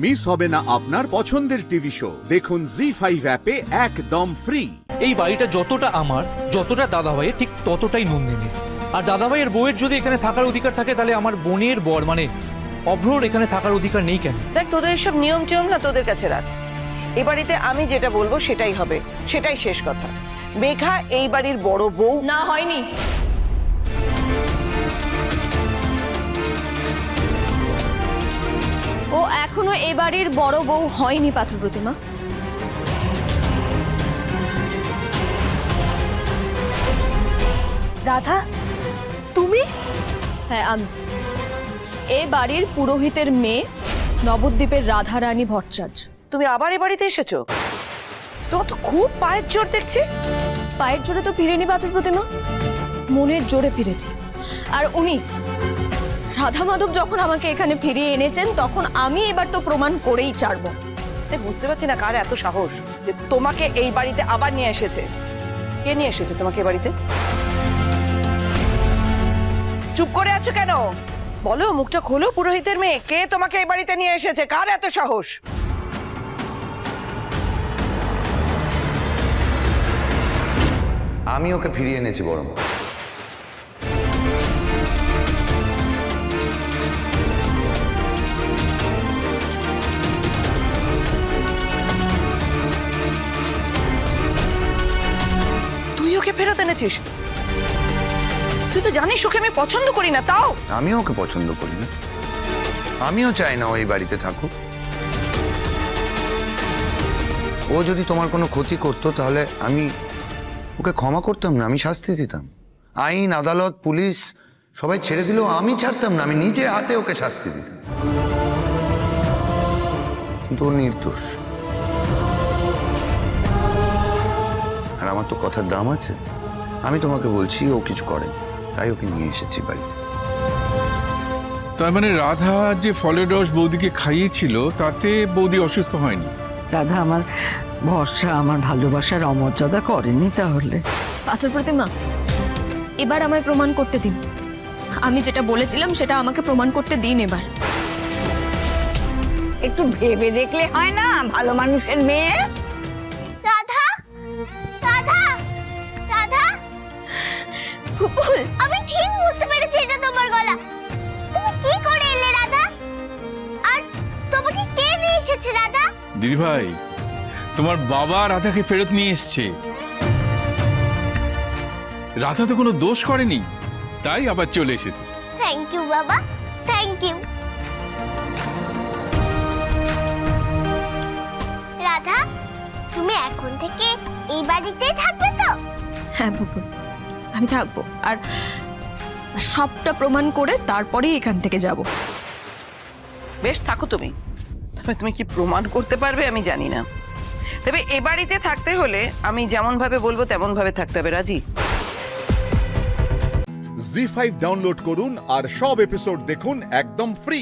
Miss হবে না আপনার পছন্দের টিভি শো। দেখুন জি5 অ্যাপে একদম ফ্রি। এই বাড়িটা যতটা আমার, যতটা দাদাভাইয়ের, ঠিক ততটাই নন্দিনীর। আর দাদাভাইয়ের বউয়ের যদি এখানে থাকার অধিকার থাকে, তাহলে আমার বোনের বর মানে অভ্রর এখানে থাকার অধিকার নেই কেন? দেখ, তোদের সব নিয়ম টিয়ম না তোদের কাছে রাখ। এই বাড়িতে আমি যেটা বলবো সেটাই হবে, সেটাই শেষ কথা। মেঘা এই বাড়ির বড় বউ না, হয়নি। ও এখনো এ বাড়ির বড় বউ হয়নি পাত্র প্রতিমা। রাধা, তুমি? হ্যাঁ, আমি এ বাড়ির পুরোহিতের মেয়ে, নবদ্বীপের রাধা রানী ভট্টাচার্য। তুমি আবার এই বাড়িতে এসেছো? তোমার তো খুব পায়ের জোর দেখছি। পায়ের জোরে তো ফিরেনি পাত্র প্রতিমা, মনের জোরে ফিরেছি। আর উনি রাধা মাধব যখন আমাকে এখানে ফিরিয়ে এনেছেন, তখন আমি এবার তো প্রমাণ করেই ছাড়বো। বুঝতে পারছি না কার এত সাহস যে তোমাকে এই বাড়িতে আবার নিয়ে এসেছে। কে নিয়ে এসেছে তোমাকে এই বাড়িতে? চুপ করে আছো কেন? বলো, মুখটা খোলো। পুরোহিতের মেয়ে কে তোমাকে এই বাড়িতে নিয়ে এসেছে? কার এত সাহস? আমি ওকে ফিরিয়ে এনেছি বরং। তুই ওকে ফেরত এনেছিস? তুই তো জানিস ওকে আমি পছন্দ করি না, তাও আমিও ওকে পছন্দ করি না, আমিও চাই না ওই বাড়িতে থাকুক। ও যদি তোমার কোনো ক্ষতি করতো তাহলে আমি ওকে ক্ষমা করতাম না, আমি শাস্তি দিতাম। আইন, আদালত, পুলিশ সবাই ছেড়ে দিলেও আমি ছাড়তাম না, আমি নিজে হাতে ওকে শাস্তি দিতাম। কিন্তু ও নির্দোষ, আর আমার তো কথার দাম আছে। আমি তোমাকে বলছি ও কিছু করে, তাই ওকে নিয়ে এসেছি বাড়িতে। তার মানে রাধা যে ফলের রস বৌদিকে খাইয়েছিল তাতে বৌদি অসুস্থ হয়নি? রাধা আমার ভরসা, আমার ভালোবাসার অমর্যাদা করেনি তাহলে? পাত্র প্রতিমা, এবার আমায় প্রমাণ করতে দিন। আমি যেটা বলেছিলাম সেটা আমাকে প্রমাণ করতে দিন এবার। একটু ভেবে দেখলে হয় না, ভালো মানুষের মেয়ে। রাধা, রাধা, রাধা, ফুপুল, আমি ঠিক বুঝতে পেরেছি এটা তোমার গলা। তুমি কি করে এলে রাধা? আর তোমাকে কে নিয়ে এসেছে রাধা? দিদি ভাই, তোমার বাবা রাধাকে ফেরত নিয়ে এসছে। রাধা তো কোনো দোষ করেনি, তাই আবার চলে এসেছে। থ্যাংক ইউ বাবা, থ্যাংক ইউ। রাধা, তুমি এখন থেকে এই বাড়িতেই থাকবে তো? হ্যাঁ ফুপুল, আমি থাকবো। আর সবটা প্রমাণ করে তারপরেই এখান থেকে যাব। বেশ, থাকো তুমি। তবে তুমি কি প্রমাণ করতে পারবে আমি জানি না। তবে এ বাড়িতে থাকতে হলে আমি যেমন ভাবে বলবো তেমন ভাবে থাকতে হবে। রাজি? জি5 ডাউনলোড করুন আর সব এপিসোড দেখুন একদম ফ্রি।